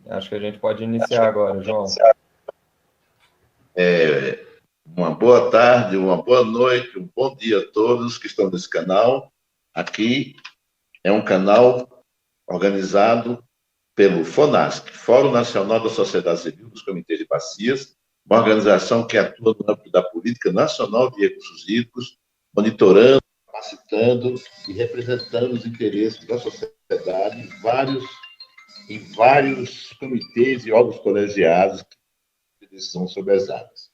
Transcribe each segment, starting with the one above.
Acho que a gente pode iniciar agora, João. Uma boa tarde, uma boa noite, um bom dia a todos que estão nesse canal. Aqui é um canal organizado pelo FONASC, Fórum Nacional da Sociedade Civil dos Comitês de Bacias, uma organização que atua no âmbito da política nacional de recursos hídricos, monitorando, capacitando e representando os interesses da sociedade em vários comitês e órgãos colegiados de decisão sobre as águas.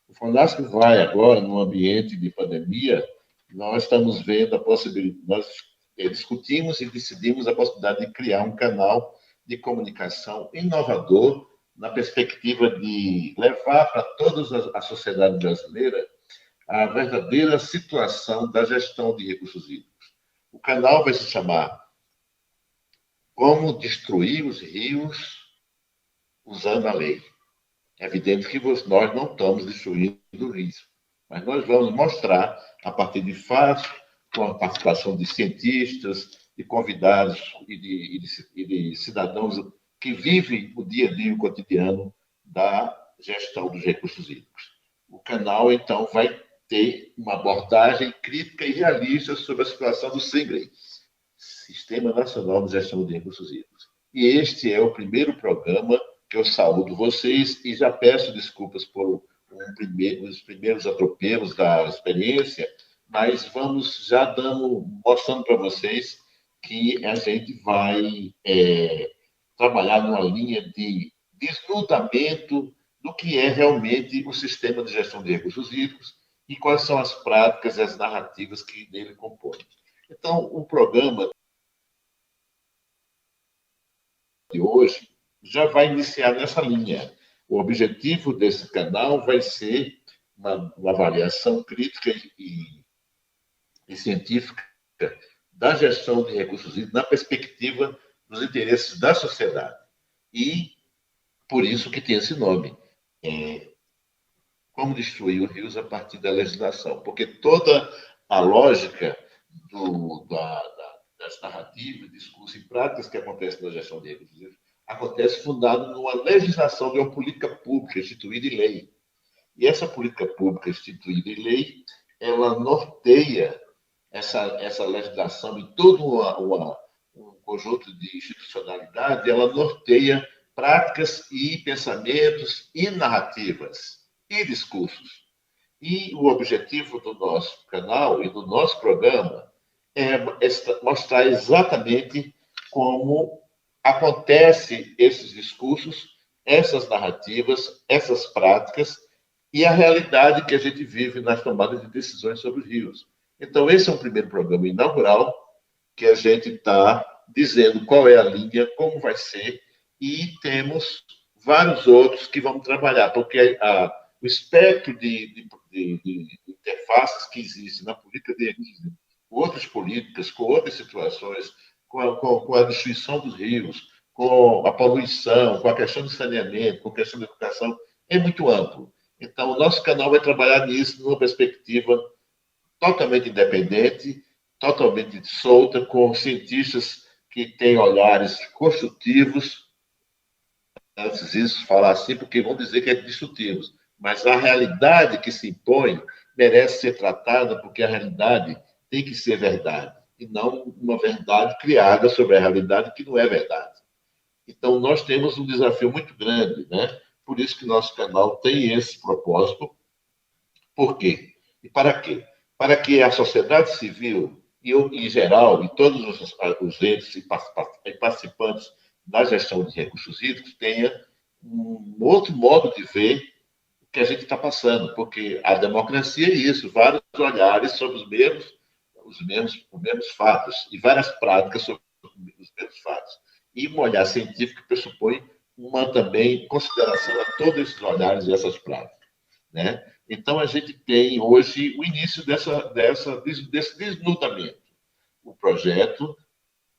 O FONASC vai agora, num ambiente de pandemia, nós estamos vendo a possibilidade, nós discutimos e decidimos a possibilidade de criar um canal de comunicação inovador na perspectiva de levar para toda a sociedade brasileira a verdadeira situação da gestão de recursos hídricos. O canal vai se chamar Como Destruir os Rios Usando a Lei. É evidente que nós não estamos destruindo o risco, mas nós vamos mostrar, a partir de fatos, com a participação de cientistas, de convidados e de cidadãos que vivem o dia a dia, o cotidiano da gestão dos recursos hídricos. O canal, então, vai ter uma abordagem crítica e realista sobre a situação do SINGRE, Sistema Nacional de Gestão de Recursos Hídricos. E este é o primeiro programa que eu saúdo vocês e já peço desculpas por os primeiros atropelos da experiência, mas vamos já mostrando para vocês que a gente vai trabalhar numa linha de desnudamento do que é realmente o sistema de gestão de recursos hídricos e quais são as práticas e as narrativas que nele compõem. Então, o programa de hoje já vai iniciar nessa linha. O objetivo desse canal vai ser uma avaliação crítica e científica da gestão de recursos hídricos na perspectiva dos interesses da sociedade. E por isso que tem esse nome. Como destruir os rios a partir da legislação. Porque toda a lógica das narrativas, discursos e práticas que acontecem na gestão de recursos hídricos acontece fundado numa legislação de uma política pública instituída em lei. E essa política pública instituída em lei, ela norteia essa legislação e todo um conjunto de institucionalidade, ela norteia práticas e pensamentos e narrativas e discursos. E o objetivo do nosso canal e do nosso programa é mostrar exatamente como acontece esses discursos, essas narrativas, essas práticas e a realidade que a gente vive nas tomadas de decisões sobre os rios. Então, esse é um primeiro programa inaugural que a gente está dizendo qual é a linha, como vai ser, e temos vários outros que vamos trabalhar, porque o espectro de interfaces que existe na política de com outras políticas, com outras situações, com a destruição dos rios, com a poluição, com a questão do saneamento, com a questão da educação, é muito amplo. Então, o nosso canal vai trabalhar nisso numa perspectiva totalmente independente, totalmente solta, com cientistas que têm olhares construtivos, antes disso falar assim, porque vão dizer que é destrutivos, mas a realidade que se impõe merece ser tratada, porque a realidade tem que ser verdade, e não uma verdade criada sobre a realidade que não é verdade. Então, nós temos um desafio muito grande, né? Por isso que nosso canal tem esse propósito. Por quê? E para quê? Para que a sociedade civil, em geral, e todos os entes e participantes da gestão de recursos hídricos tenha um outro modo de ver o que a gente está passando, porque a democracia é isso, vários olhares sobre os mesmos fatos e várias práticas sobre os mesmos fatos. E um olhar científico pressupõe uma também consideração a todos esses olhares e essas práticas, né? Então, a gente tem hoje o início desse desnudamento. O projeto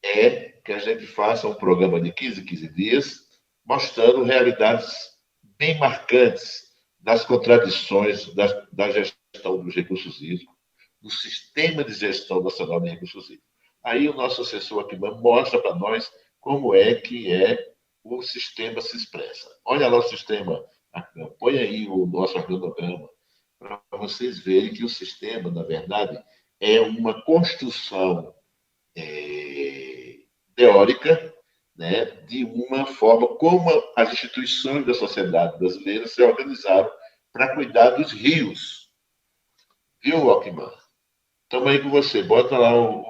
é que a gente faça um programa de 15 dias, mostrando realidades bem marcantes das contradições da gestão dos recursos hídricos, do sistema de gestão nacional de recursos hídricos. Aí o nosso assessor aqui mostra para nós como é que é o sistema se expressa. Olha lá o sistema, põe aí o nosso organograma, para vocês verem que o sistema, na verdade, é uma construção teórica, né, de uma forma como as instituições da sociedade brasileira se organizaram para cuidar dos rios. Viu, Alckmin? Estamos aí com você. Bota lá o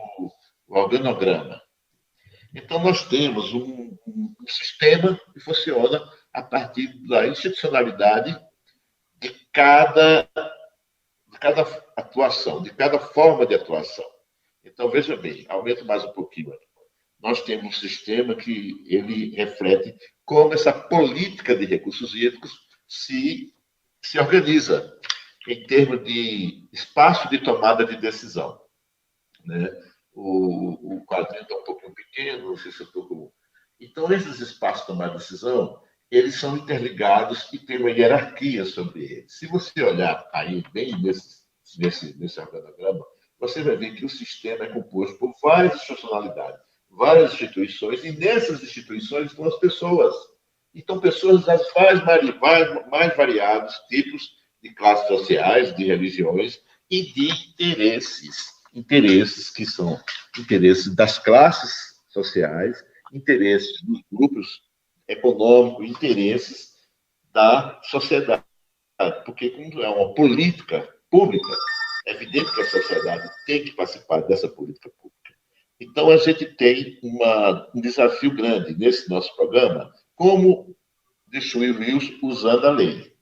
organograma. Então, nós temos um sistema que funciona a partir da institucionalidade de cada atuação, de cada forma de atuação. Então, veja bem, aumento mais um pouquinho aqui. Nós temos um sistema que ele reflete como essa política de recursos hídricos se organiza em termos de espaço de tomada de decisão. Né? O quadrinho está um pouquinho pequeno, não sei se eu estou com... Então, esses espaços de tomada de decisão, eles são interligados e tem uma hierarquia sobre eles. Se você olhar aí bem nesse organograma, você vai ver que o sistema é composto por várias institucionalidades, várias instituições, e nessas instituições estão as pessoas. Então, pessoas das mais variados tipos de classes sociais, de religiões e de interesses que são interesses das classes sociais, interesses dos grupos econômicos, interesses da sociedade. Porque, como é uma política pública, é evidente que a sociedade tem que participar dessa política pública. Então, a gente tem um desafio grande nesse nosso programa, como destruir rios usando a lei.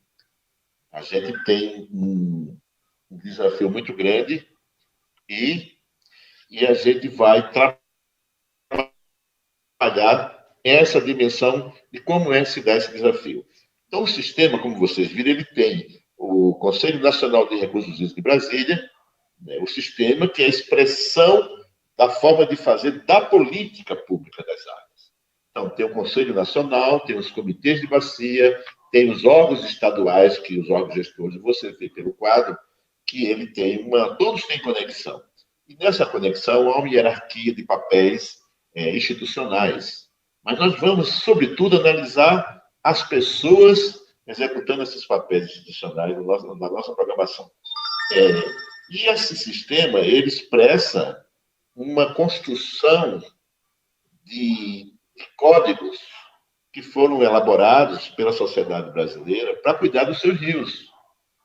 A gente tem um desafio muito grande e a gente vai trabalhar essa dimensão de como se dá esse desafio. Então, o sistema, como vocês viram, ele tem o Conselho Nacional de Recursos Hídricos de Brasília, né, o sistema que é a expressão da forma de fazer da política pública das águas. Então, tem o Conselho Nacional, tem os comitês de bacia, tem os órgãos estaduais, que os órgãos gestores, você vê pelo quadro, que ele tem todos têm conexão. E nessa conexão há uma hierarquia de papéis institucionais. Mas nós vamos, sobretudo, analisar as pessoas executando esses papéis institucionais na nossa programação. E esse sistema, ele expressa uma construção de códigos que foram elaborados pela sociedade brasileira para cuidar dos seus rios.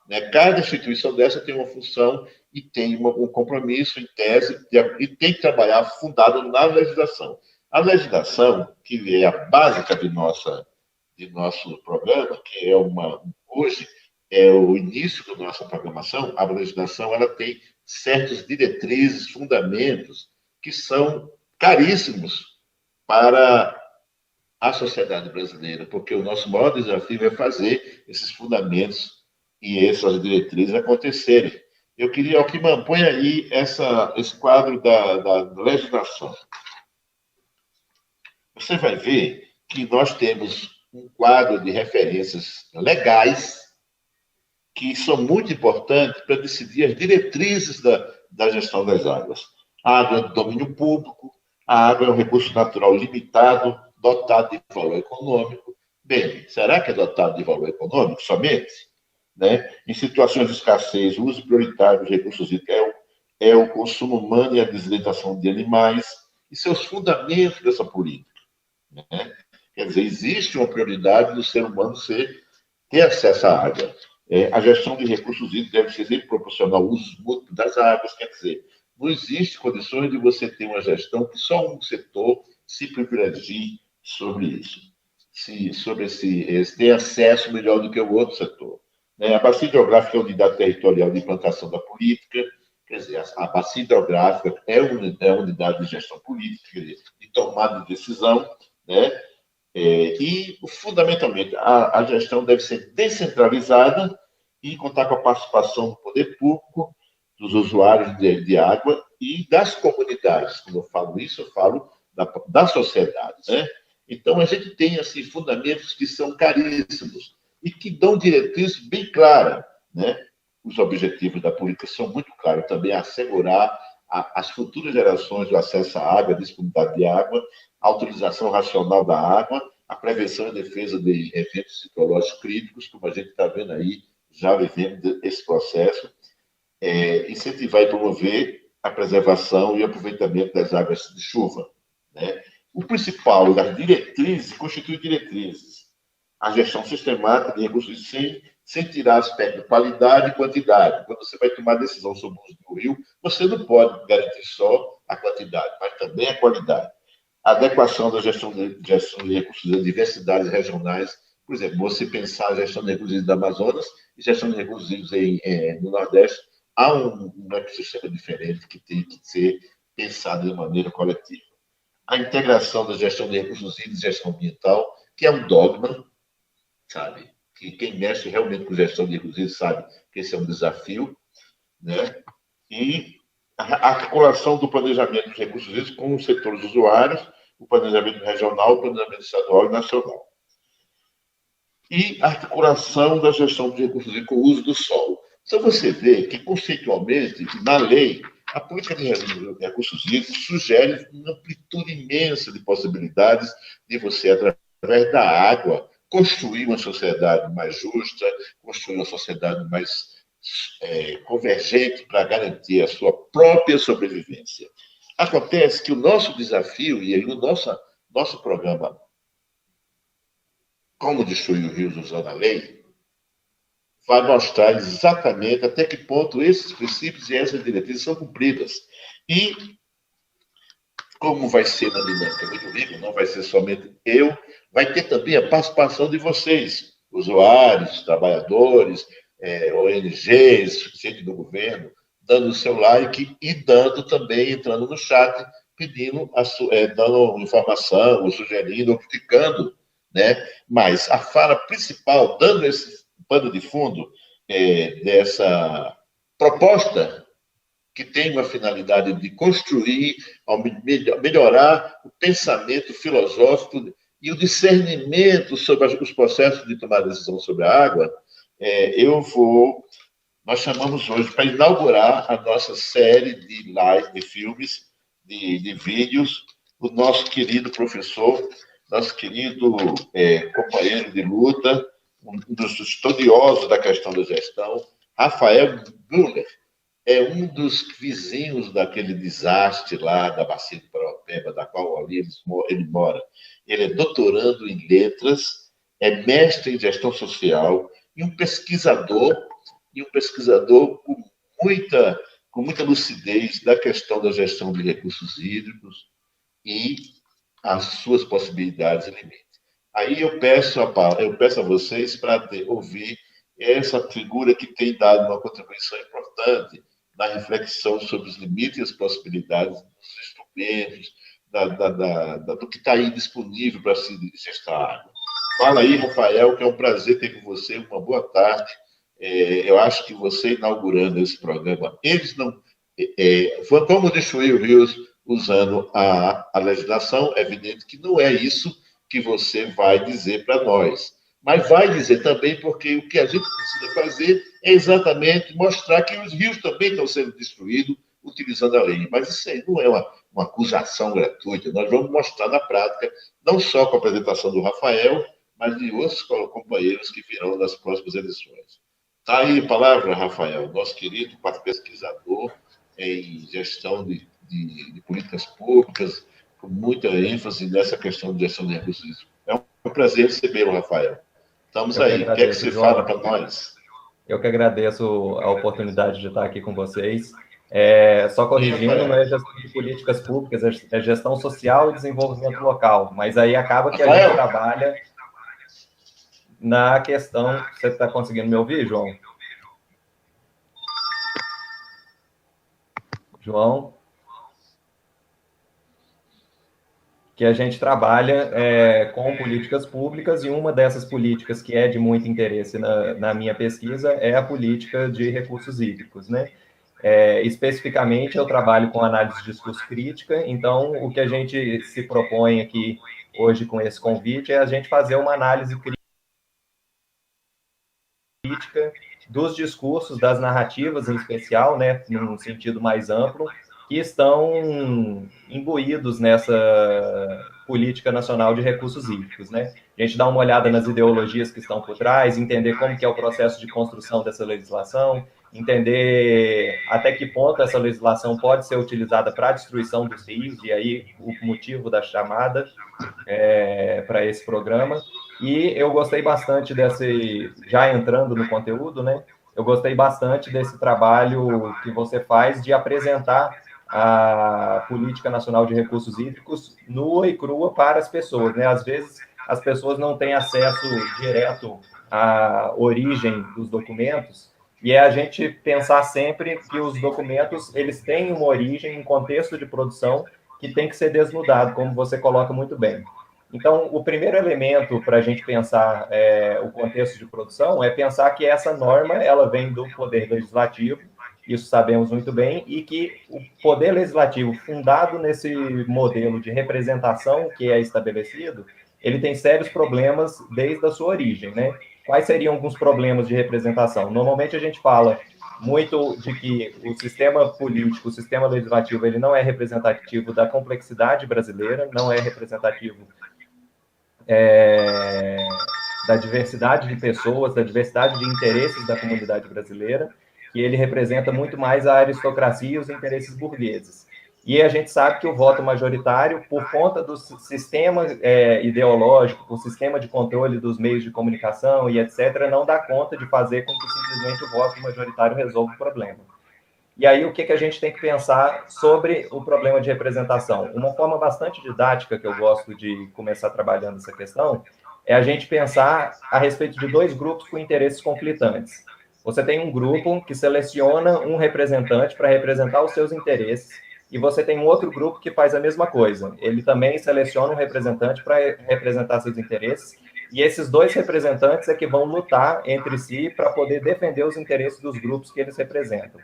Né? Cada instituição dessa tem uma função e tem um compromisso, em tese, e tem que trabalhar fundado na legislação. A legislação, que é a básica de nosso programa, que hoje é o início da nossa programação, a legislação ela tem certas diretrizes, fundamentos, que são caríssimos para a sociedade brasileira, porque o nosso maior desafio é fazer esses fundamentos e essas diretrizes acontecerem. Eu queria, Alckmin, põe aí esse quadro da legislação. Você vai ver que nós temos um quadro de referências legais que são muito importantes para decidir as diretrizes da gestão das águas. A água é de domínio público, a água é um recurso natural limitado, dotado de valor econômico. Bem, será que é dotado de valor econômico somente? Né? Em situações de escassez, o uso prioritário dos recursos hídricos é o consumo humano e a desiletação de animais, e seus fundamentos dessa política. Né? Quer dizer, existe uma prioridade do ser humano ter acesso à água. A gestão de recursos hídricos deve ser sempre proporcional ao uso múltiplo das águas, quer dizer, não existe condições de você ter uma gestão que só um setor se privilegie sobre isso, tem acesso melhor do que o outro setor. A bacia hidrográfica é a unidade territorial de implantação da política, quer dizer, a bacia hidrográfica é a unidade de gestão política, quer dizer, de tomada de decisão, né? E, fundamentalmente, a gestão deve ser descentralizada e contar com a participação do poder público, dos usuários de água e das comunidades. Quando eu falo isso, eu falo da sociedade. Né? Então, a gente tem assim, fundamentos que são caríssimos e que dão diretrizes bem claras. Né? Os objetivos da política são muito claros também, assegurar às futuras gerações o acesso à água, a disponibilidade de água, a utilização racional da água a prevenção e defesa de eventos hidrológicos críticos, como a gente está vendo aí, já vivendo esse processo, incentivar e promover a preservação e aproveitamento das águas de chuva, né? O principal das diretrizes, constitui diretrizes, a gestão sistemática de recursos sem tirar aspecto de qualidade e quantidade. Quando você vai tomar decisão sobre o uso do rio, você não pode garantir só a quantidade, mas também a qualidade. A adequação da gestão de recursos das diversidades regionais, por exemplo, você pensar a gestão de recursos da Amazonas e gestão de recursos no Nordeste, há um ecossistema diferente que tem que ser pensado de maneira coletiva. A integração da gestão de recursos hídricos e gestão ambiental, que é um dogma, sabe? Que quem mexe realmente com gestão de recursos hídricos sabe que esse é um desafio, né? E a articulação do planejamento dos recursos hídricos com os setores usuários, o planejamento regional, o planejamento estadual e nacional. E a articulação da gestão de recursos hídricos com o uso do solo. Então, você vê que, conceitualmente, na lei, a política de recursos hídricos sugere uma amplitude imensa de possibilidades de você, através da água, construir uma sociedade mais justa, construir uma sociedade mais convergente para garantir a sua própria sobrevivência. Acontece que o nosso desafio, e aí o nosso programa Como Destruir os Rios Usando a Lei, vai mostrar exatamente até que ponto esses princípios e essas diretrizes são cumpridas. E, como vai ser na dinâmica do rio, não vai ser somente eu, vai ter também a participação de vocês, usuários, trabalhadores, ONGs, gente do governo, dando o seu like e dando também, entrando no chat, pedindo, dando informação, ou sugerindo, ou criticando, né? Mas a fala principal, dando esse pano de fundo dessa proposta, que tem uma finalidade de construir, melhorar o pensamento filosófico e o discernimento sobre os processos de tomar decisão sobre a água, nós chamamos hoje para inaugurar a nossa série de live, de filmes, de vídeos, o nosso querido professor, nosso querido companheiro de luta, um dos estudiosos da questão da gestão, Rafael Müller, é um dos vizinhos daquele desastre lá da Bacia do Paraopeba, da qual ali ele mora. Ele é doutorando em letras, é mestre em gestão social e um pesquisador com muita lucidez da questão da gestão de recursos hídricos e as suas possibilidades e limites. Aí eu peço a vocês para ouvir essa figura que tem dado uma contribuição importante na reflexão sobre os limites e as possibilidades dos instrumentos, do que está aí disponível para se gestar água. Fala aí, Rafael, que é um prazer ter com você. Uma boa tarde. Eu acho que você inaugurando esse programa, foi como destruir os rios usando a legislação. É evidente que não é isso que você vai dizer para nós, mas vai dizer também porque o que a gente precisa fazer é exatamente mostrar que os rios também estão sendo destruídos utilizando a lei. Mas isso aí não é uma acusação gratuita. Nós vamos mostrar na prática, não só com a apresentação do Rafael, mas de outros companheiros que virão nas próximas edições. Está aí a palavra, Rafael, nosso querido pesquisador em gestão de políticas públicas, com muita ênfase nessa questão de gestão de recursos. É um prazer recebê-lo, Rafael. Estamos aí. O que é que você fala para nós? Eu que agradeço a oportunidade de estar aqui com vocês. Só corrigindo, não é gestão de políticas públicas, é gestão social e desenvolvimento local. Mas aí acaba que a gente trabalha na questão... Você está conseguindo me ouvir, João? João? Que a gente trabalha com políticas públicas, e uma dessas políticas que é de muito interesse na minha pesquisa é a política de recursos hídricos, né? Especificamente, eu trabalho com análise de discurso crítica, então o que a gente se propõe aqui hoje com esse convite é a gente fazer uma análise crítica dos discursos, das narrativas em especial, né, num sentido mais amplo, que estão imbuídos Política Nacional de Recursos Hídricos, né? A gente dá uma olhada nas ideologias que estão por trás, entender como que é o processo de construção dessa legislação, entender até que ponto essa legislação pode ser utilizada para a destruição dos rios, e aí o motivo da chamada para esse programa. E eu gostei bastante desse, já entrando no conteúdo, né? Eu gostei bastante desse trabalho que você faz de apresentar a Política Nacional de Recursos Hídricos nua e crua para as pessoas, né? Às vezes as pessoas não têm acesso direto à origem dos documentos, e é a gente pensar sempre que os documentos eles têm uma origem, um contexto de produção que tem que ser desnudado, como você coloca muito bem. Então, o primeiro elemento para a gente pensar o contexto de produção é pensar que essa norma ela vem do Poder Legislativo, isso sabemos muito bem, e que o Poder Legislativo, fundado nesse modelo de representação que é estabelecido, ele tem sérios problemas desde a sua origem, né? Quais seriam alguns problemas de representação? Normalmente a gente fala muito de que o sistema político, o sistema legislativo, ele não é representativo da complexidade brasileira, não é representativo da diversidade de pessoas, da diversidade de interesses da comunidade brasileira, que ele representa muito mais a aristocracia e os interesses burgueses. E a gente sabe que o voto majoritário, por conta do sistema ideológico, o sistema de controle dos meios de comunicação e etc., não dá conta de fazer com que simplesmente o voto majoritário resolva o problema. E aí, o que a gente tem que pensar sobre o problema de representação? Uma forma bastante didática que eu gosto de começar trabalhando essa questão é a gente pensar a respeito de dois grupos com interesses conflitantes. Você tem um grupo que seleciona um representante para representar os seus interesses, e você tem um outro grupo que faz a mesma coisa. Ele também seleciona um representante para representar seus interesses, e esses dois representantes é que vão lutar entre si para poder defender os interesses dos grupos que eles representam.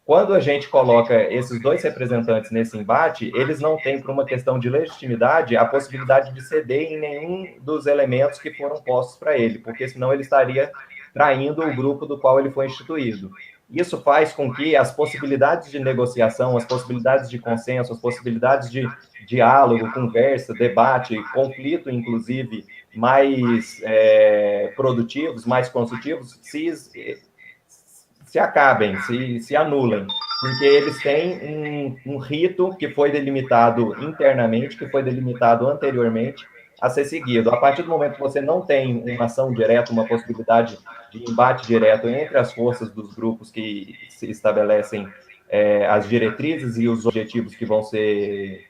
Quando a gente coloca esses dois representantes nesse embate, eles não têm, por uma questão de legitimidade, a possibilidade de ceder em nenhum dos elementos que foram postos para ele, porque senão ele estaria traindo o grupo do qual ele foi instituído. Isso faz com que as possibilidades de negociação, as possibilidades de consenso, as possibilidades de diálogo, conversa, debate, conflito, inclusive, mais produtivos, mais construtivos, se acabem, se anulem, porque eles têm um rito que foi delimitado internamente, que foi delimitado anteriormente a ser seguido. A partir do momento que você não tem uma ação direta, uma possibilidade de embate direto entre as forças dos grupos que se estabelecem as diretrizes e os objetivos que vão ser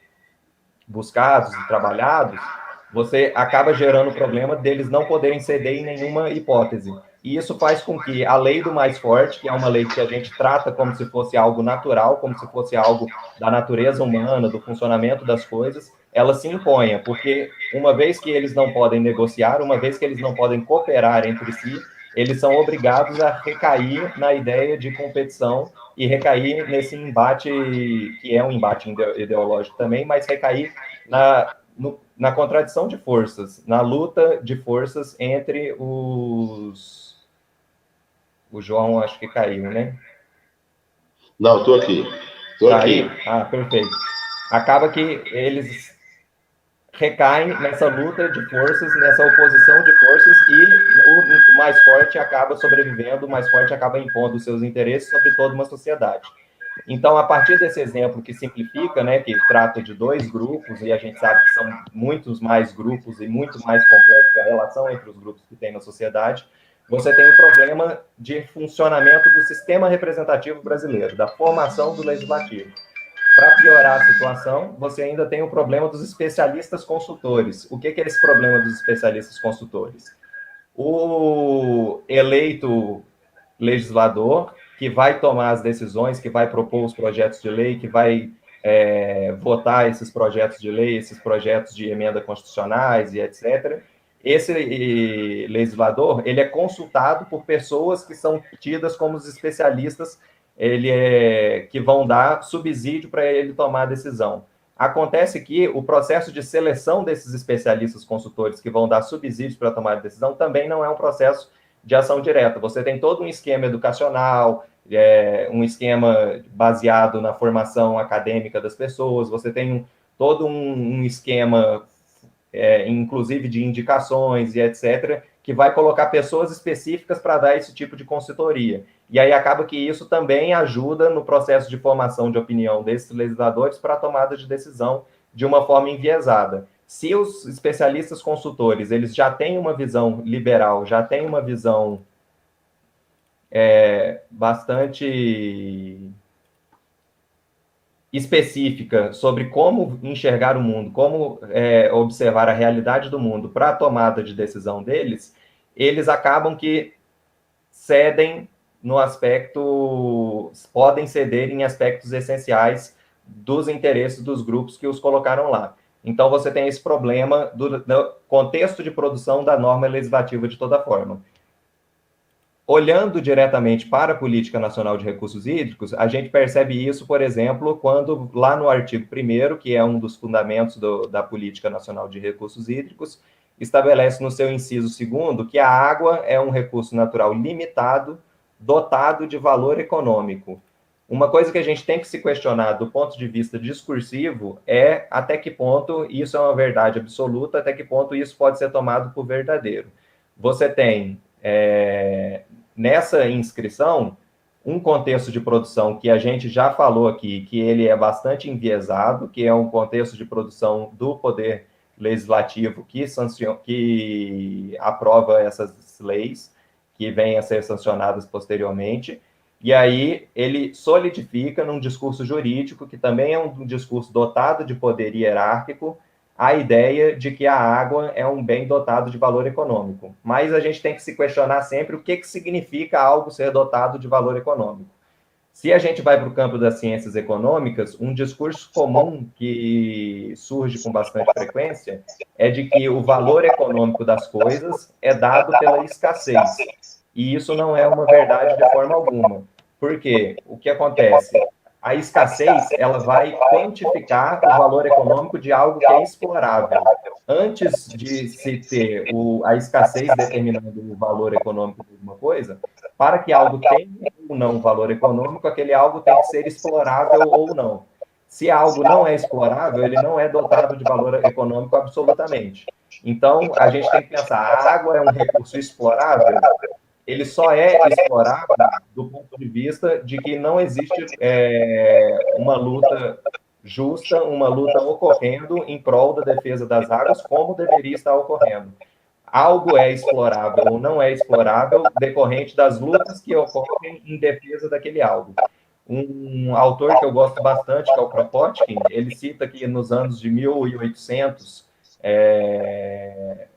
buscados e trabalhados, você acaba gerando o problema deles não poderem ceder em nenhuma hipótese. E isso faz com que a lei do mais forte, que é uma lei que a gente trata como se fosse algo natural, como se fosse algo da natureza humana, do funcionamento das coisas, ela se imponha, porque uma vez que eles não podem negociar, uma vez que eles não podem cooperar entre si, eles são obrigados a recair na ideia de competição e recair nesse embate, que é um embate ideológico também, mas recair na contradição de forças, na luta de forças entre os... O João acho que caiu, né? Não, estou aqui. Estou aqui. Ah, perfeito. Acaba que eles recaem nessa luta de forças, nessa oposição de forças, e o mais forte acaba sobrevivendo, o mais forte acaba impondo os seus interesses sobre toda uma sociedade. Então, a partir desse exemplo que simplifica, né, que trata de dois grupos, e a gente sabe que são muitos mais grupos e muito mais complexa a relação entre os grupos que tem na sociedade, você tem o problema de funcionamento do sistema representativo brasileiro, da formação do legislativo. Para piorar a situação, você ainda tem o problema dos especialistas consultores. O que é esse problema dos especialistas consultores? O eleito legislador que vai tomar as decisões, que vai propor os projetos de lei, que vai votar esses projetos de lei, esses projetos de emenda constitucionais e etc. Esse legislador, ele é consultado por pessoas que são tidas como os especialistas, que vão dar subsídio para ele tomar a decisão. Acontece que o processo de seleção desses especialistas consultores que vão dar subsídios para tomar a decisão também não é um processo de ação direta. Você tem todo um esquema educacional, um esquema baseado na formação acadêmica das pessoas, você tem todo um esquema inclusive de indicações e etc., que vai colocar pessoas específicas para dar esse tipo de consultoria. E aí acaba que isso também ajuda no processo de formação de opinião desses legisladores para a tomada de decisão de uma forma enviesada. Se os especialistas consultores eles já têm uma visão liberal, já têm uma visão bastante específica sobre como enxergar o mundo, como observar a realidade do mundo para a tomada de decisão deles, eles acabam que cedem no aspecto, podem ceder em aspectos essenciais dos interesses dos grupos que os colocaram lá. Então, você tem esse problema do contexto de produção da norma legislativa de toda forma. Olhando diretamente para a Política Nacional de Recursos Hídricos, a gente percebe isso, por exemplo, quando lá no artigo 1º, que é um dos fundamentos da Política Nacional de Recursos Hídricos, estabelece no seu inciso 2º que a água é um recurso natural limitado, dotado de valor econômico. Uma coisa que a gente tem que se questionar do ponto de vista discursivo é até que ponto isso é uma verdade absoluta, até que ponto isso pode ser tomado por verdadeiro. Você tem nessa inscrição, um contexto de produção que a gente já falou aqui, que ele é bastante enviesado, que é um contexto de produção do Poder Legislativo que aprova essas leis, que vêm a ser sancionadas posteriormente, e aí ele solidifica num discurso jurídico, que também é um discurso dotado de poder hierárquico, a ideia de que a água é um bem dotado de valor econômico. Mas a gente tem que se questionar sempre o que significa algo ser dotado de valor econômico. Se a gente vai para o campo das ciências econômicas, um discurso comum que surge com bastante frequência é de que o valor econômico das coisas é dado pela escassez. E isso não é uma verdade de forma alguma. Por quê? O que acontece? A escassez, ela vai quantificar o valor econômico de algo que é explorável. Antes de se ter a escassez determinando o valor econômico de alguma coisa, para que algo tenha ou não valor econômico, aquele algo tem que ser explorável ou não. Se algo não é explorável, ele não é dotado de valor econômico absolutamente. Então, a gente tem que pensar, a água é um recurso explorável? Ele só é explorável do ponto de vista de que não existe uma luta justa, uma luta ocorrendo em prol da defesa das águas, como deveria estar ocorrendo. Algo é explorável ou não é explorável decorrente das lutas que ocorrem em defesa daquele algo. Um autor que eu gosto bastante, que é o Kropotkin, ele cita que nos anos de 1800,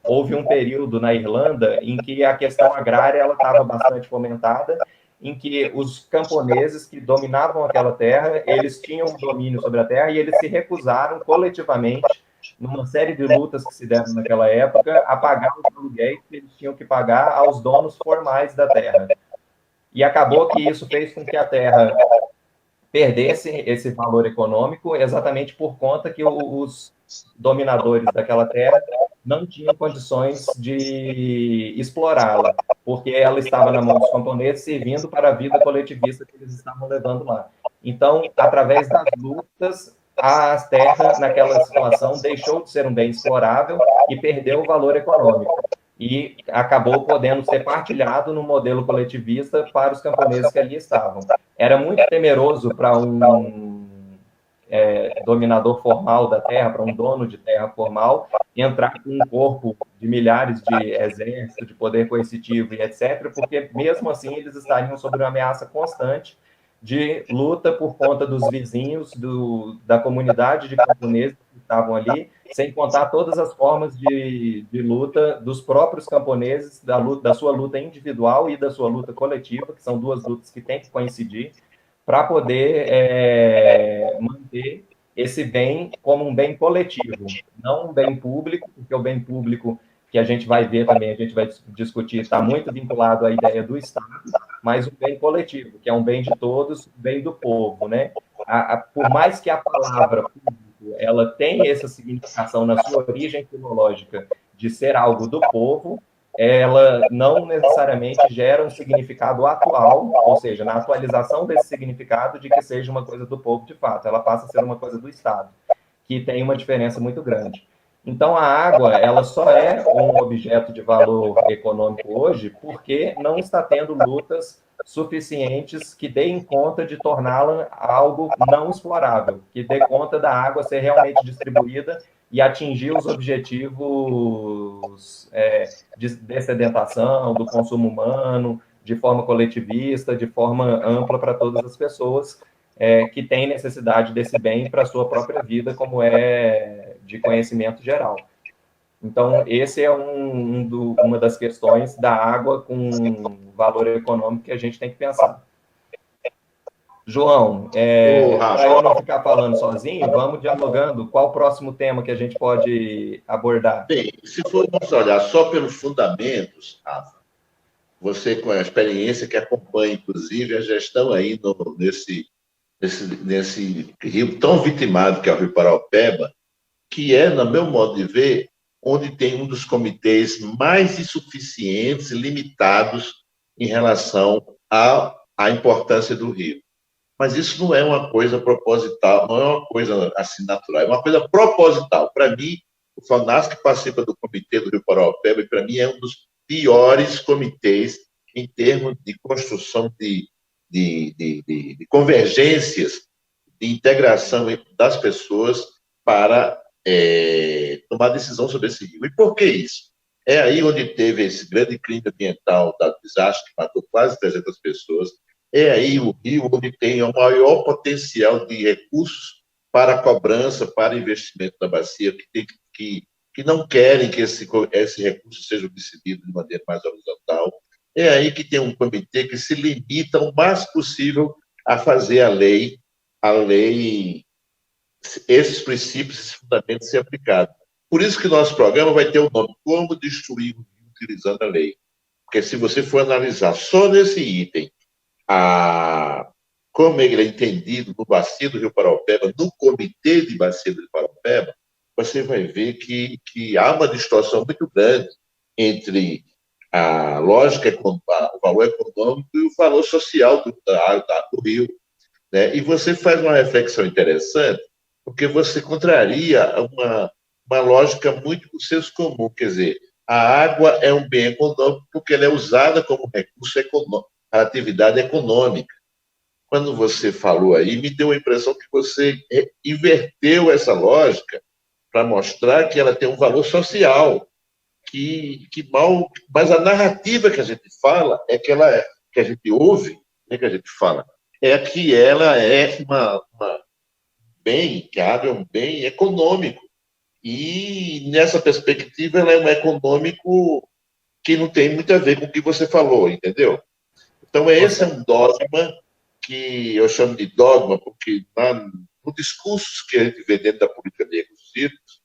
houve um período na Irlanda em que a questão agrária estava bastante fomentada, em que os camponeses que dominavam aquela terra, eles tinham um domínio sobre a terra e eles se recusaram coletivamente, numa série de lutas que se deram naquela época, a pagar os aluguéis que eles tinham que pagar aos donos formais da terra. E acabou que isso fez com que a terra perdesse esse valor econômico exatamente por conta que os dominadores daquela terra não tinham condições de explorá-la, porque ela estava na mão dos camponeses servindo para a vida coletivista que eles estavam levando lá. Então, através das lutas, a terra, naquela situação, deixou de ser um bem explorável e perdeu o valor econômico. E acabou podendo ser partilhado no modelo coletivista para os camponeses que ali estavam. Era muito temeroso para um dominador formal da terra, para um dono de terra formal, entrar com um corpo de milhares de exército, de poder coercitivo e etc., porque mesmo assim eles estariam sob uma ameaça constante de luta por conta dos vizinhos, da comunidade de camponeses que estavam ali, sem contar todas as formas de luta dos próprios camponeses, da sua luta individual e da sua luta coletiva, que são duas lutas que têm que coincidir, para poder manter esse bem como um bem coletivo, não um bem público, porque o bem público que a gente vai ver também, a gente vai discutir, está muito vinculado à ideia do Estado, mas um bem coletivo, que é um bem de todos, bem do povo, né? Por mais que a palavra público, ela tenha essa significação na sua origem filológica de ser algo do povo, ela não necessariamente gera um significado atual, ou seja, na atualização desse significado de que seja uma coisa do povo de fato, ela passa a ser uma coisa do Estado, que tem uma diferença muito grande. Então, a água, ela só é um objeto de valor econômico hoje porque não está tendo lutas suficientes que deem conta de torná-la algo não explorável, que dê conta da água ser realmente distribuída e atingir os objetivos de dessedentação, do consumo humano, de forma coletivista, de forma ampla para todas as pessoas que têm necessidade desse bem para a sua própria vida, como é de conhecimento geral. Então, esse é uma das questões da água com valor econômico que a gente tem que pensar. João, para eu não ficar falando sozinho, vamos dialogando. Qual o próximo tema que a gente pode abordar? Bem, se formos olhar só pelos fundamentos, Rafa, você com a experiência que acompanha, inclusive, a gestão aí nesse rio tão vitimado que é o Rio Paraopeba, que é, no meu modo de ver, onde tem um dos comitês mais insuficientes, limitados em relação à importância do rio. Mas isso não é uma coisa proposital, não é uma coisa assim natural, é uma coisa proposital. Para mim, o FANASC participa do comitê do Rio Paraopeba e, para mim, é um dos piores comitês em termos de construção de convergências, de integração das pessoas para tomar decisão sobre esse rio. E por que isso? É aí onde teve esse grande crime ambiental da desastre que matou quase 300 pessoas. É aí o rio onde tem o maior potencial de recursos para cobrança, para investimento na bacia, que não querem que esse recurso seja distribuído de maneira mais horizontal. É aí que tem um comitê que se limita o mais possível a fazer a lei, esses princípios, esses fundamentos ser aplicados. Por isso que nosso programa vai ter o nome Como Destruir o Rio Utilizando a Lei. Porque se você for analisar só nesse item, como ele é entendido no Bacia do Rio Paraopeba, no Comitê de Bacia do Rio Paraopeba, você vai ver que há uma distorção muito grande entre a lógica, o valor econômico e o valor social do rio. Né? E você faz uma reflexão interessante, porque você contraria uma lógica muito do senso comum, quer dizer, a água é um bem econômico porque ela é usada como recurso econômico, para atividade econômica. Quando você falou aí, me deu a impressão que você inverteu essa lógica para mostrar que ela tem um valor social, mas a narrativa que a gente fala é que a gente ouve, né, que a gente fala, é que ela é que a água é um bem econômico. E nessa perspectiva ela é um econômico que não tem muito a ver com o que você falou, entendeu? Então esse é um dogma que eu chamo de dogma, porque no discurso que a gente vê dentro da política de recursos hídricos,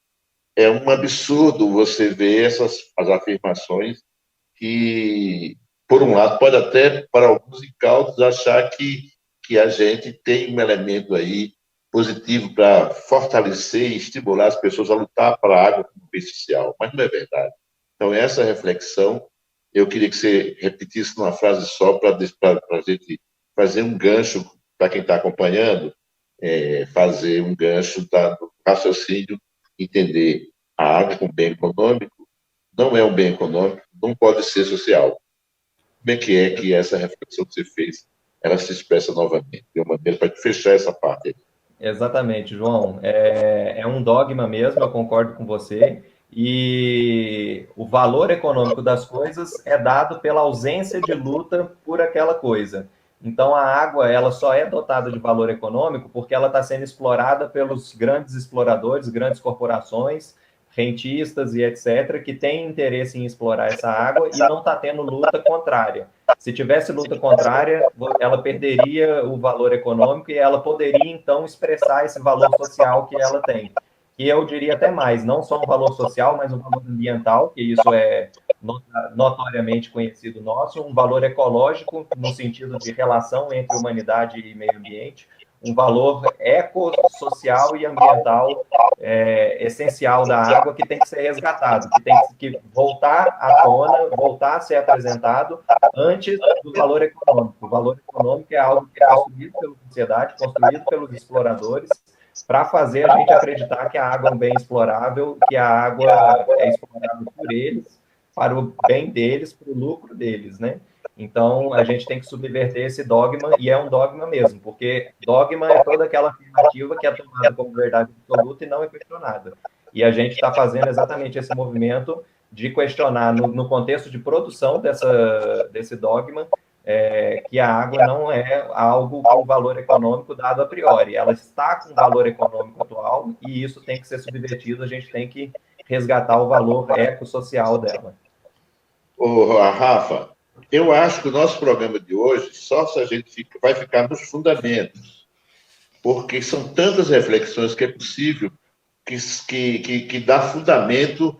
é um absurdo você ver as afirmações que, por um lado, pode até, para alguns incautos, achar que a gente tem um elemento aí positivo para fortalecer e estimular as pessoas a lutar para a água como bem social, mas não é verdade. Então, essa reflexão, eu queria que você repetisse numa frase só para a gente fazer um gancho para quem está acompanhando, fazer um gancho do raciocínio, entender a água como bem econômico, não é um bem econômico, não pode ser social. Como é que essa reflexão que você fez, ela se expressa novamente, de uma maneira para fechar essa parte aí? Exatamente, João. É um dogma mesmo, eu concordo com você. E o valor econômico das coisas é dado pela ausência de luta por aquela coisa. Então, a água ela só é dotada de valor econômico porque ela está sendo explorada pelos grandes exploradores, grandes corporações, rentistas e etc., que têm interesse em explorar essa água e não está tendo luta contrária. Se tivesse luta contrária, ela perderia o valor econômico e ela poderia, então, expressar esse valor social que ela tem. E eu diria até mais, não só um valor social, mas um valor ambiental, que isso é notoriamente conhecido nosso, um valor ecológico, no sentido de relação entre humanidade e meio ambiente, um valor ecossocial e ambiental essencial da água que tem que ser resgatado, que tem que voltar à tona, voltar a ser apresentado antes do valor econômico. O valor econômico é algo que é construído pela sociedade, construído pelos exploradores, para fazer a gente acreditar que a água é um bem explorável, que a água é explorável por eles, para o bem deles, para o lucro deles, né? Então, a gente tem que subverter esse dogma, e é um dogma mesmo, porque dogma é toda aquela afirmativa que é tomada como verdade absoluta e não é questionada. E a gente está fazendo exatamente esse movimento de questionar, no contexto de produção desse dogma, que a água não é algo com valor econômico dado a priori. Ela está com valor econômico atual e isso tem que ser subvertido, a gente tem que resgatar o valor ecossocial dela. Ô, Rafa, eu acho que o nosso programa de hoje só se a gente vai ficar nos fundamentos, porque são tantas reflexões que é possível que dá fundamento,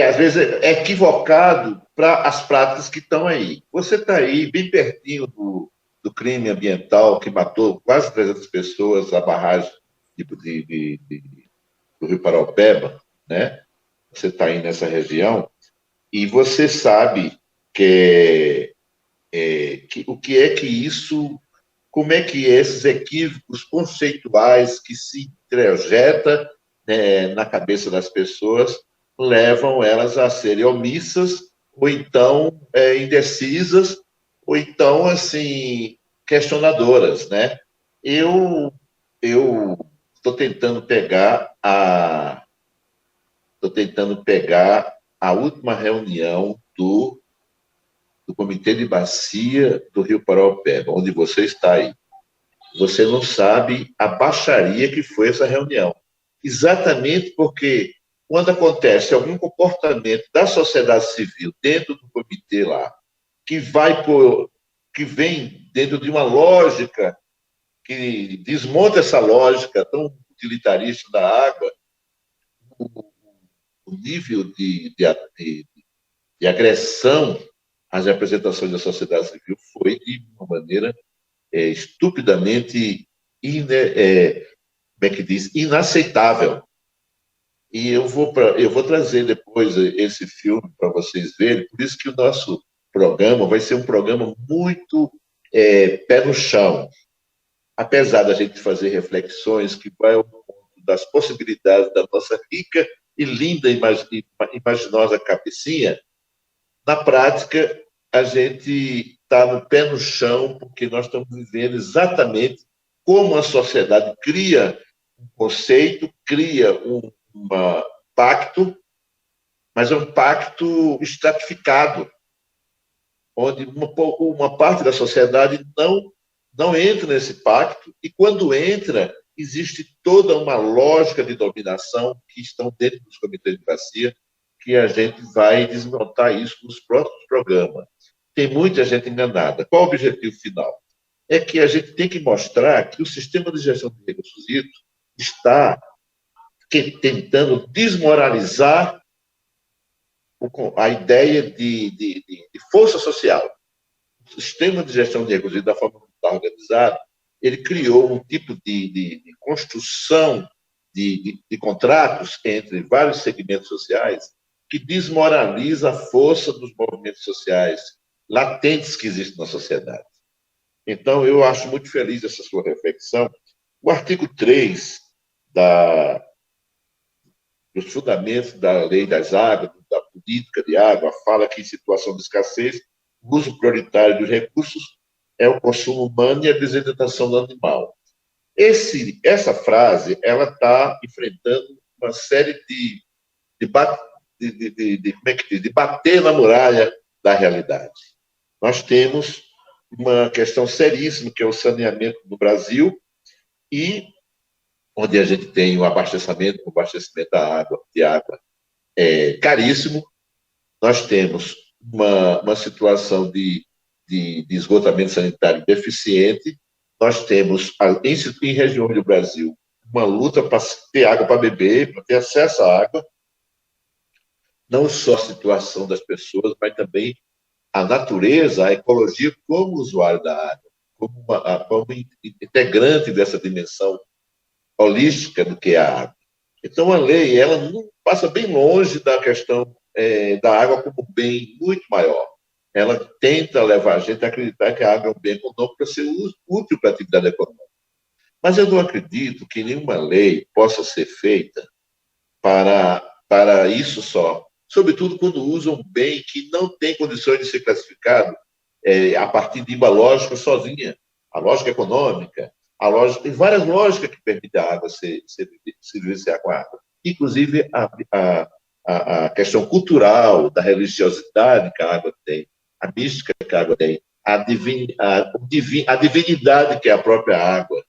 às vezes é equivocado para as práticas que estão aí. Você está aí, bem pertinho do crime ambiental que matou quase 300 pessoas, a barragem do Rio Paraopeba, né? Você está aí nessa região, e você sabe o que é que isso, como é que esses equívocos conceituais que se introjeta, né, na cabeça das pessoas levam elas a serem omissas, ou então indecisas, ou então, assim, questionadoras, né? Eu estou tentando pegar a última reunião do Comitê de Bacia do Rio Paraopeba, onde você está aí. Você não sabe a baixaria que foi essa reunião. Exatamente porque, quando acontece algum comportamento da sociedade civil dentro do comitê lá, que vem dentro de uma lógica, que desmonta essa lógica tão utilitarista da água, o nível de agressão às representações da sociedade civil foi de uma maneira estupidamente como é que diz? Inaceitável. E eu vou trazer depois esse filme para vocês verem, por isso que o nosso programa vai ser um programa muito pé no chão. Apesar da gente fazer reflexões que vai ao ponto das possibilidades da nossa rica e linda imaginosa cabecinha, na prática, a gente está no pé no chão, porque nós estamos vivendo exatamente como a sociedade cria um conceito, cria um pacto, mas é um pacto estratificado, onde uma parte da sociedade não entra nesse pacto, e quando entra, existe toda uma lógica de dominação que estão dentro dos comitês de bacia, que a gente vai desmontar isso nos próximos programas. Tem muita gente enganada. Qual o objetivo final? É que a gente tem que mostrar que o sistema de gestão de recursos hídricos está tentando desmoralizar a ideia de força social. O sistema de gestão de recursos hídricos, da forma como está organizado, ele criou um tipo de construção de contratos entre vários segmentos sociais que desmoraliza a força dos movimentos sociais latentes que existem na sociedade. Então, eu acho muito feliz essa sua reflexão. O artigo 3 dos fundamentos da Lei das Águas, da política de água, fala que em situação de escassez, o uso prioritário dos recursos é o consumo humano e a desertização do animal. Essa frase ela está enfrentando uma série de bater na muralha da realidade. Nós temos uma questão seríssima, que é o saneamento no Brasil, e onde a gente tem o abastecimento de água caríssimo. Nós temos uma situação de esgotamento sanitário deficiente. Nós temos, em regiões do Brasil, uma luta para ter água para beber, para ter acesso à água. Não só a situação das pessoas, mas também a natureza, a ecologia como usuário da água, como integrante dessa dimensão holística do que é a água. Então, a lei ela não passa bem longe da questão da água como bem muito maior. Ela tenta levar a gente a acreditar que a água é um bem econômico para ser útil para a atividade econômica. Mas eu não acredito que nenhuma lei possa ser feita para isso só, sobretudo quando usa um bem que não tem condições de ser classificado a partir de uma lógica sozinha. A lógica econômica, a lógica, tem várias lógicas que permitem a água se vivenciar com a água. Inclusive a questão cultural, da religiosidade que a água tem, a mística que a água tem, a divinidade que é a própria água.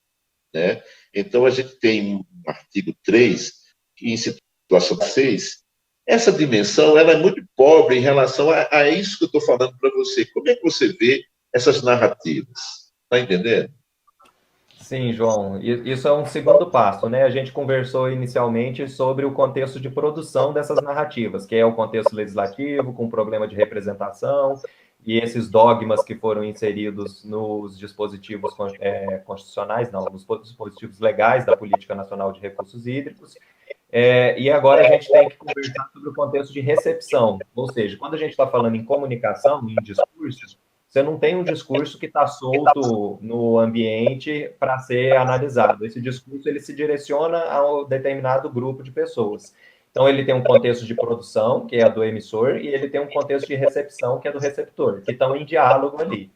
Né? Então, a gente tem um artigo 3, que em situação 6, essa dimensão ela é muito pobre em relação a isso que eu estou falando para você. Como é que você vê essas narrativas? Está entendendo? Sim, João, isso é um segundo passo, né? A gente conversou inicialmente sobre o contexto de produção dessas narrativas, que é o contexto legislativo, com problema de representação, e esses dogmas que foram inseridos nos dispositivos constitucionais, não, nos dispositivos legais da Política Nacional de Recursos Hídricos. E agora a gente tem que conversar sobre o contexto de recepção, ou seja, quando a gente está falando em comunicação, em discurso, você não tem um discurso que está solto no ambiente para ser analisado. Esse discurso ele se direciona a um determinado grupo de pessoas. Então, ele tem um contexto de produção, que é a do emissor, e ele tem um contexto de recepção, que é do receptor, que estão em diálogo ali.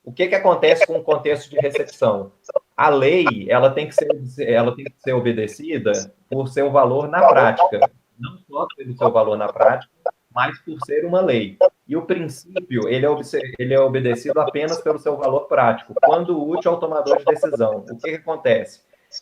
O que acontece com o contexto de recepção? A lei ela tem que ser obedecida por seu valor na prática, não só pelo seu valor na prática, mas por ser uma lei. E o princípio ele é obedecido apenas pelo seu valor prático, quando útil ao tomador de decisão. O que acontece?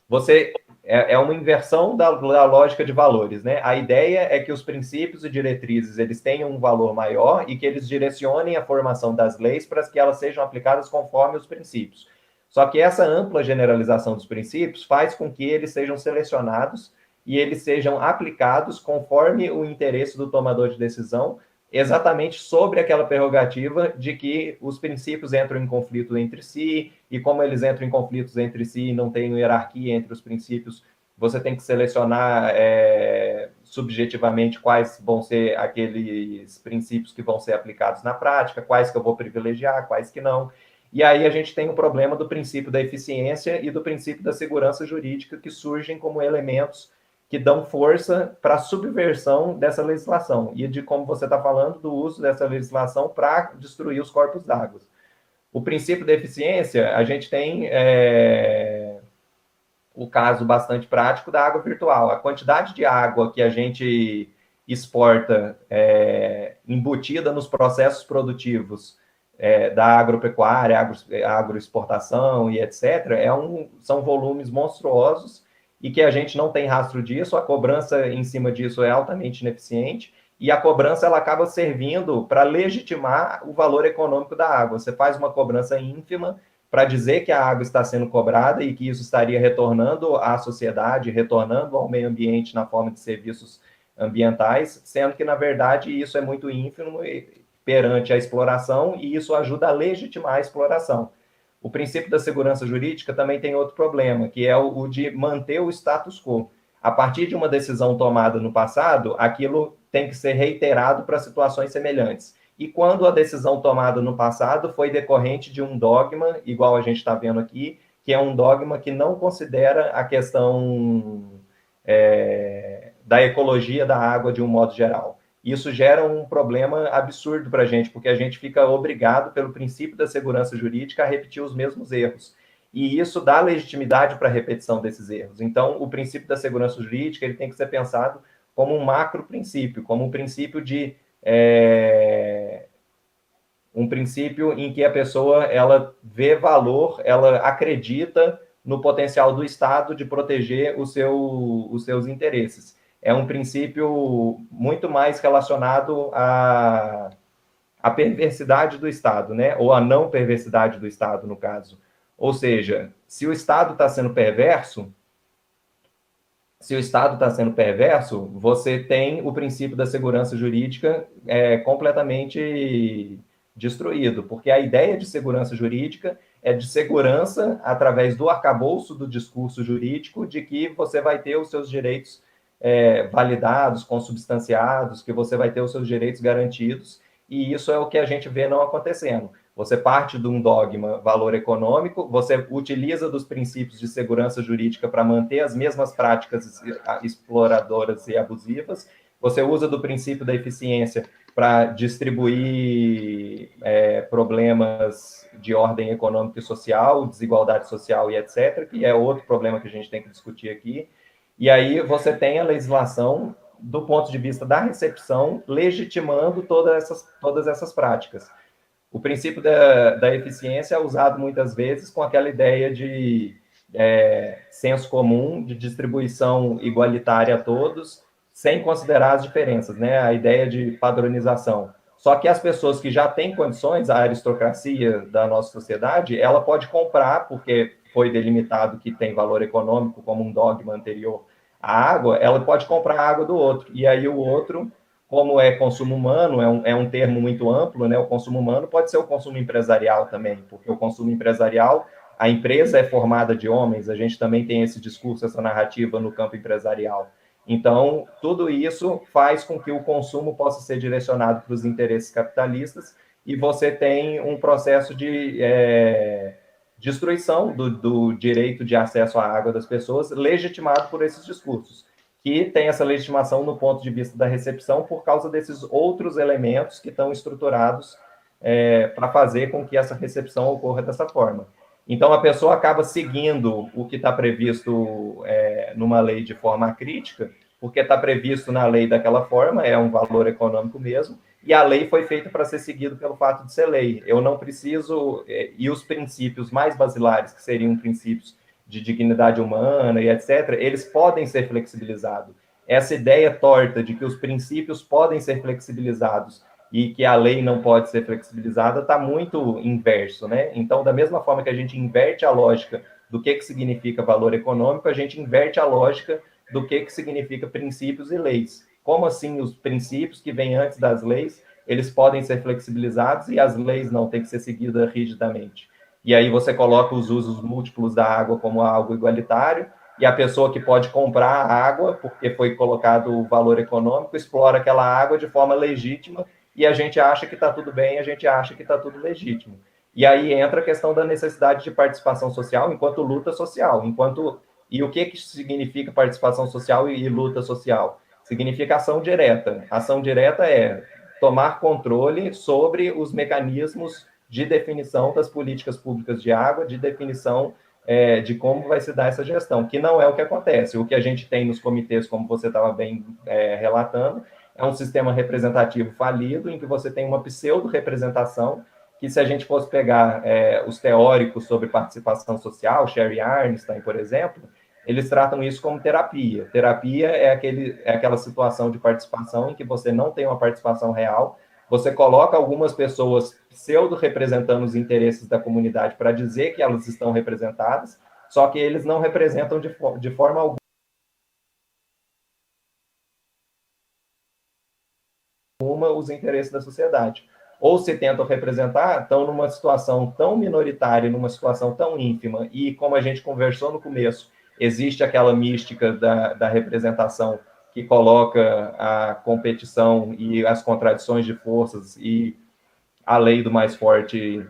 Você é uma inversão da lógica de valores, né? A ideia é que os princípios e diretrizes eles tenham um valor maior e que eles direcionem a formação das leis para que elas sejam aplicadas conforme os princípios. Só que essa ampla generalização dos princípios faz com que eles sejam selecionados e eles sejam aplicados conforme o interesse do tomador de decisão, exatamente sobre aquela prerrogativa de que os princípios entram em conflito entre si, e como eles entram em conflitos entre si e não tem hierarquia entre os princípios, você tem que selecionar subjetivamente quais vão ser aqueles princípios que vão ser aplicados na prática, quais que eu vou privilegiar, quais que não. E aí a gente tem o problema do princípio da eficiência e do princípio da segurança jurídica, que surgem como elementos que dão força para a subversão dessa legislação e de como você está falando do uso dessa legislação para destruir os corpos d'água. O princípio da eficiência, a gente tem o caso bastante prático da água virtual. A quantidade de água que a gente exporta embutida nos processos produtivos da agropecuária, agroexportação e etc., são volumes monstruosos e que a gente não tem rastro disso, a cobrança em cima disso é altamente ineficiente, e a cobrança ela acaba servindo para legitimar o valor econômico da água. Você faz uma cobrança ínfima para dizer que a água está sendo cobrada e que isso estaria retornando à sociedade, retornando ao meio ambiente na forma de serviços ambientais, sendo que, na verdade, isso é muito ínfimo perante a exploração e isso ajuda a legitimar a exploração. O princípio da segurança jurídica também tem outro problema, que é o de manter o status quo. A partir de uma decisão tomada no passado, aquilo tem que ser reiterado para situações semelhantes. E quando a decisão tomada no passado foi decorrente de um dogma, igual a gente está vendo aqui, que é um dogma que não considera a questão da ecologia da água de um modo geral. Isso gera um problema absurdo para a gente, porque a gente fica obrigado, pelo princípio da segurança jurídica, a repetir os mesmos erros. E isso dá legitimidade para a repetição desses erros. Então, o princípio da segurança jurídica ele tem que ser pensado como um macro princípio, como um princípio de um princípio em que a pessoa ela vê valor, ela acredita no potencial do Estado de proteger os seus interesses. É um princípio muito mais relacionado à perversidade do Estado, né? Ou à não perversidade do Estado, no caso. Ou seja, se o Estado está sendo perverso, você tem o princípio da segurança jurídica completamente destruído, porque a ideia de segurança jurídica é de segurança através do arcabouço do discurso jurídico de que você vai ter os seus direitos validados, consubstanciados, que você vai ter os seus direitos garantidos, e isso é o que a gente vê não acontecendo. Você parte de um dogma valor econômico, você utiliza dos princípios de segurança jurídica para manter as mesmas práticas exploradoras e abusivas, você usa do princípio da eficiência para distribuir problemas de ordem econômica e social, desigualdade social e etc., que é outro problema que a gente tem que discutir aqui. E aí você tem a legislação do ponto de vista da recepção, legitimando todas essas práticas. O princípio da eficiência é usado muitas vezes com aquela ideia de senso comum, de distribuição igualitária a todos, sem considerar as diferenças, né? A ideia de padronização. Só que as pessoas que já têm condições, a aristocracia da nossa sociedade, ela pode comprar, porque foi delimitado que tem valor econômico, como um dogma anterior à água, ela pode comprar a água do outro. E aí o outro, como é consumo humano, é um termo muito amplo, né? O consumo humano pode ser o consumo empresarial também, porque o consumo empresarial, a empresa é formada de homens, a gente também tem esse discurso, essa narrativa no campo empresarial. Então, tudo isso faz com que o consumo possa ser direcionado para os interesses capitalistas e você tem um processo de destruição do direito de acesso à água das pessoas, legitimado por esses discursos, que tem essa legitimação no ponto de vista da recepção por causa desses outros elementos que estão estruturados para fazer com que essa recepção ocorra dessa forma. Então, a pessoa acaba seguindo o que está previsto numa lei de forma crítica, porque está previsto na lei daquela forma, é um valor econômico mesmo, e a lei foi feita para ser seguida pelo fato de ser lei. Eu não preciso... E os princípios mais basilares, que seriam princípios de dignidade humana e etc., eles podem ser flexibilizados. Essa ideia torta de que os princípios podem ser flexibilizados e que a lei não pode ser flexibilizada está muito inverso, né? Então, da mesma forma que a gente inverte a lógica do que significa valor econômico, a gente inverte a lógica do que significa princípios e leis. Como assim os princípios que vêm antes das leis, eles podem ser flexibilizados e as leis não têm que ser seguidas rigidamente? E aí você coloca os usos múltiplos da água como algo igualitário, e a pessoa que pode comprar a água, porque foi colocado o valor econômico, explora aquela água de forma legítima, e a gente acha que está tudo bem, a gente acha que está tudo legítimo. E aí entra a questão da necessidade de participação social enquanto luta social, E o que significa participação social e luta social? Significa ação direta. Ação direta é tomar controle sobre os mecanismos de definição das políticas públicas de água, de definição de como vai se dar essa gestão, que não é o que acontece. O que a gente tem nos comitês, como você estava bem relatando, é um sistema representativo falido, em que você tem uma pseudo-representação, que se a gente fosse pegar os teóricos sobre participação social, Sherry Arnstein, por exemplo, eles tratam isso como terapia. Terapia é aquela situação de participação em que você não tem uma participação real, você coloca algumas pessoas pseudo-representando os interesses da comunidade para dizer que elas estão representadas, só que eles não representam de forma alguma os interesses da sociedade. Ou se tentam representar, estão numa situação tão minoritária, numa situação tão ínfima, e como a gente conversou no começo, existe aquela mística da representação que coloca a competição e as contradições de forças e a lei do mais forte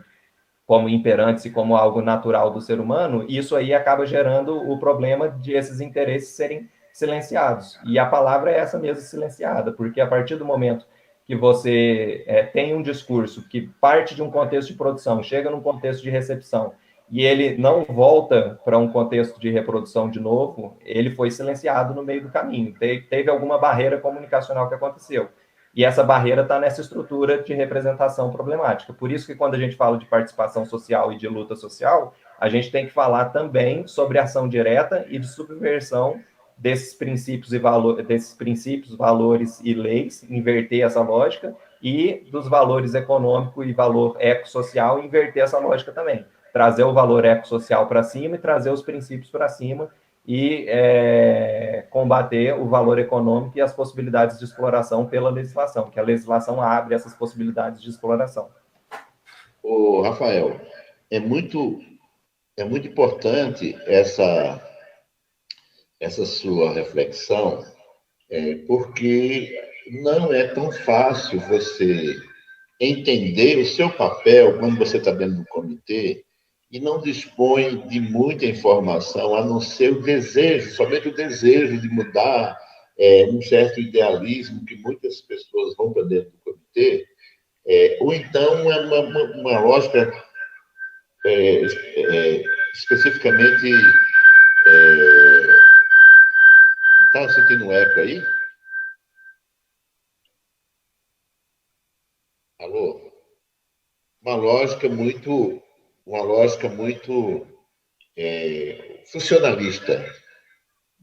como imperantes e como algo natural do ser humano, isso aí acaba gerando o problema de esses interesses serem silenciados. E a palavra é essa mesmo, silenciada, porque a partir do momento que você tem um discurso que parte de um contexto de produção, chega num contexto de recepção, e ele não volta para um contexto de reprodução de novo, ele foi silenciado no meio do caminho. Teve alguma barreira comunicacional que aconteceu. E essa barreira está nessa estrutura de representação problemática. Por isso que quando a gente fala de participação social e de luta social, a gente tem que falar também sobre ação direta e de subversão desses princípios valores e leis, inverter essa lógica, e dos valores econômico e valor ecossocial, inverter essa lógica também. Trazer o valor ecossocial para cima e trazer os princípios para cima, e combater o valor econômico e as possibilidades de exploração pela legislação, que a legislação abre essas possibilidades de exploração. Ô, Rafael, é muito importante essa sua reflexão, porque não é tão fácil você entender o seu papel quando você está dentro do comitê e não dispõe de muita informação, a não ser o desejo, somente o desejo de mudar, um certo idealismo que muitas pessoas vão para dentro do comitê, ou então é uma lógica especificamente... Está sentindo um eco aí? Alô? Uma lógica muito funcionalista.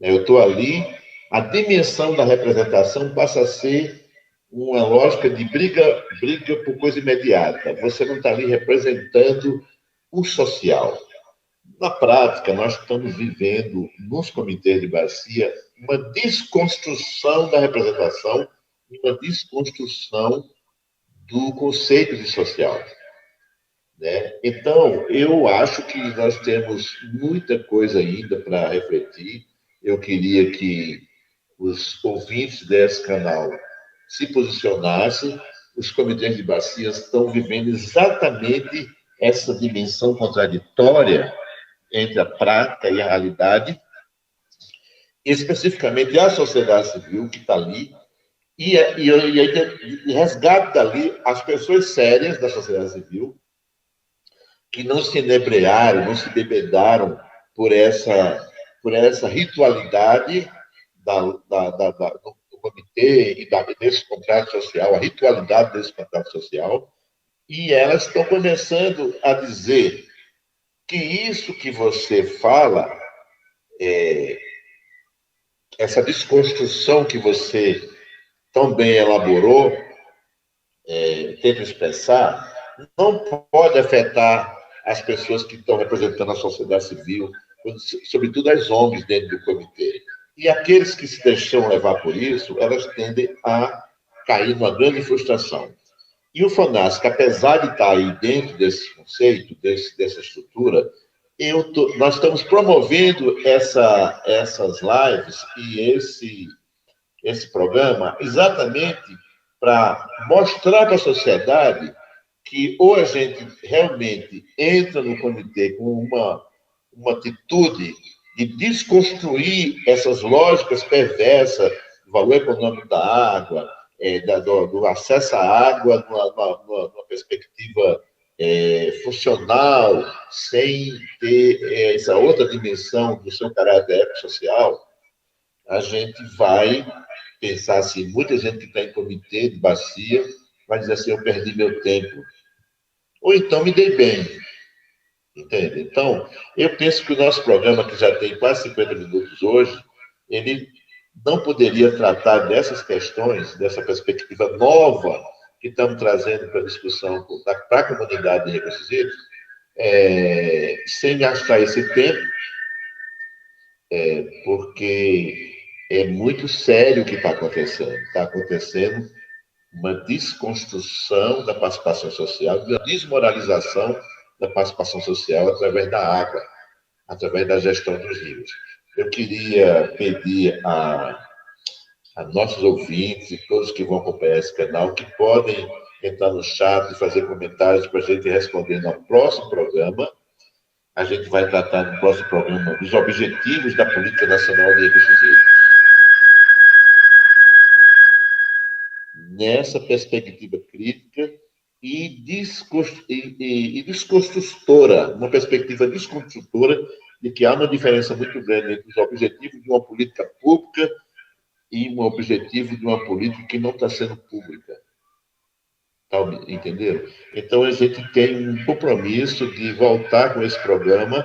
Eu estou ali, a dimensão da representação passa a ser uma lógica de briga por coisa imediata. Você não está ali representando o social. Na prática, nós estamos vivendo, nos comitês de bacia, uma desconstrução da representação, uma desconstrução do conceito de social. Né? Então, eu acho que nós temos muita coisa ainda para refletir. Eu queria que os ouvintes desse canal se posicionassem. Os comitês de bacias estão vivendo exatamente essa dimensão contraditória entre a prática e a realidade, especificamente a sociedade civil que está ali, e resgate dali as pessoas sérias da sociedade civil, que não se inebriaram, não se bebedaram por essa ritualidade do comitê e desse contrato social, a ritualidade desse contrato social, e elas estão começando a dizer que isso que você fala, essa desconstrução que você tão bem elaborou, tenta expressar, não pode afetar as pessoas que estão representando a sociedade civil, sobretudo as ONGs dentro do comitê. E aqueles que se deixam levar por isso, elas tendem a cair numa grande frustração. E o FONASC, apesar de estar aí dentro desse conceito, dessa estrutura, nós estamos promovendo essas lives e esse programa exatamente para mostrar para a sociedade que ou a gente realmente entra no comitê com uma atitude de desconstruir essas lógicas perversas do valor econômico da água, do acesso à água numa perspectiva funcional, sem ter essa outra dimensão do seu caráter ecossocial, a gente vai pensar assim, muita gente que está em comitê de bacia vai dizer assim, eu perdi meu tempo. Ou então me dei bem. Entende? Então, eu penso que o nosso programa, que já tem quase 50 minutos hoje, ele não poderia tratar dessas questões, dessa perspectiva nova que estamos trazendo para a discussão para a comunidade de recursos hídricos, sem gastar esse tempo, porque é muito sério o que está acontecendo. Está acontecendo uma desconstrução da participação social, uma desmoralização da participação social através da água, através da gestão dos rios. Eu queria pedir a nossos ouvintes e todos que vão acompanhar esse canal que podem entrar no chat e fazer comentários para a gente responder no próximo programa. A gente vai tratar no próximo programa dos objetivos da Política Nacional de Recursos Hídricos. Nessa perspectiva crítica e desconstrutora, uma perspectiva desconstrutora de que há uma diferença muito grande entre os objetivos de uma política pública e um objetivo de uma política que não está sendo pública. Tá, entenderam? Então, a gente tem um compromisso de voltar com esse programa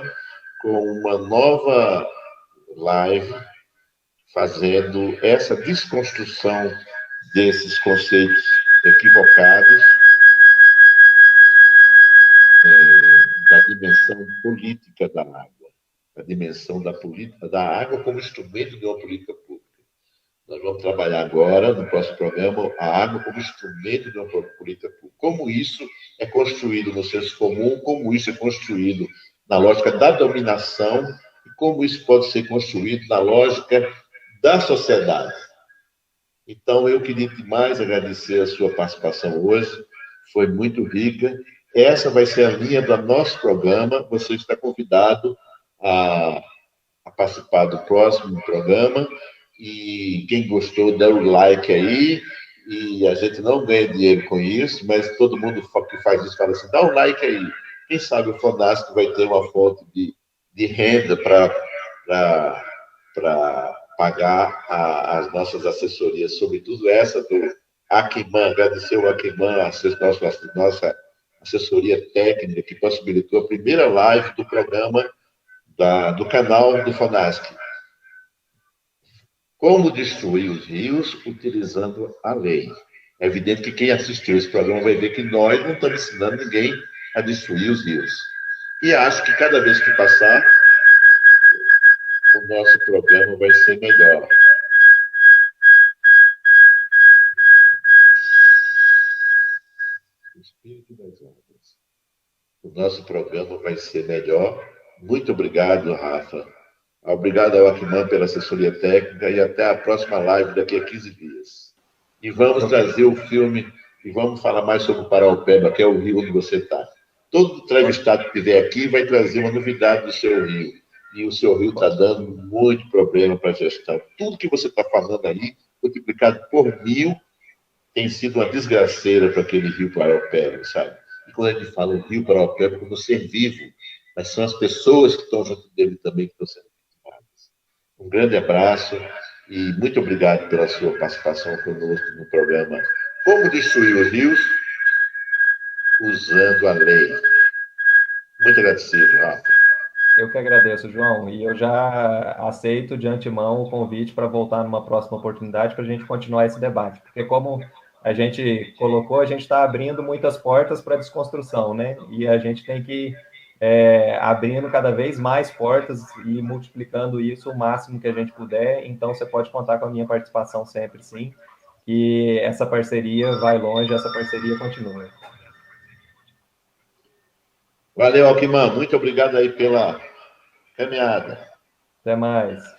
com uma nova live, fazendo essa desconstrução desses conceitos equivocados da dimensão política da água, a dimensão da política da água como instrumento de uma política pública. Nós vamos trabalhar agora, no próximo programa, a água como instrumento de uma política pública. Como isso é construído no senso comum, como isso é construído na lógica da dominação e como isso pode ser construído na lógica da sociedade. Então, eu queria demais agradecer a sua participação hoje. foi muito rica. Essa vai ser a linha do nosso programa. Você está convidado a, a participar do próximo programa. E quem gostou, dá o like aí. E a gente não ganha dinheiro com isso, mas todo mundo que faz isso fala assim, dá um like aí. Quem sabe o Fonasc vai ter uma fonte de renda para pagar as nossas assessorias, sobretudo essa do Aquiman, agradecer o Aquiman, a nossa assessoria técnica, que possibilitou a primeira live do programa do canal do Fonasc. Como destruir os rios utilizando a lei. É evidente que quem assistiu esse programa vai ver que nós não estamos ensinando ninguém a destruir os rios. E acho que cada vez que passar, o nosso programa vai ser melhor. O espírito das ondas. O nosso programa vai ser melhor. Muito obrigado, Rafa. Obrigado ao Aquiman pela assessoria técnica e até a próxima live daqui a 15 dias. E vamos trazer o filme e vamos falar mais sobre o Paraopeba, que é o rio onde você está. Todo entrevistado que vier aqui vai trazer uma novidade do seu rio. E o seu rio está dando muito problema para a gestão. Tudo que você está falando aí, multiplicado por 1000, tem sido uma desgraceira para aquele rio Paraopeba, sabe? E quando a gente fala o rio Paraopeba como ser vivo, mas são as pessoas que estão junto dele também que estão sendo vitimadas. Um grande abraço e muito obrigado pela sua participação conosco no programa Como Destruir os Rios Usando a Lei. Muito agradecido, Rafa. Eu que agradeço, João, e eu já aceito de antemão o convite para voltar numa próxima oportunidade para a gente continuar esse debate, porque como a gente colocou, a gente está abrindo muitas portas para a desconstrução, né? E a gente tem que abrindo cada vez mais portas e multiplicando isso o máximo que a gente puder. Então, você pode contar com a minha participação sempre, sim, e essa parceria vai longe, essa parceria continua. Valeu, Alquimã. Muito obrigado aí pela caminhada. Até mais.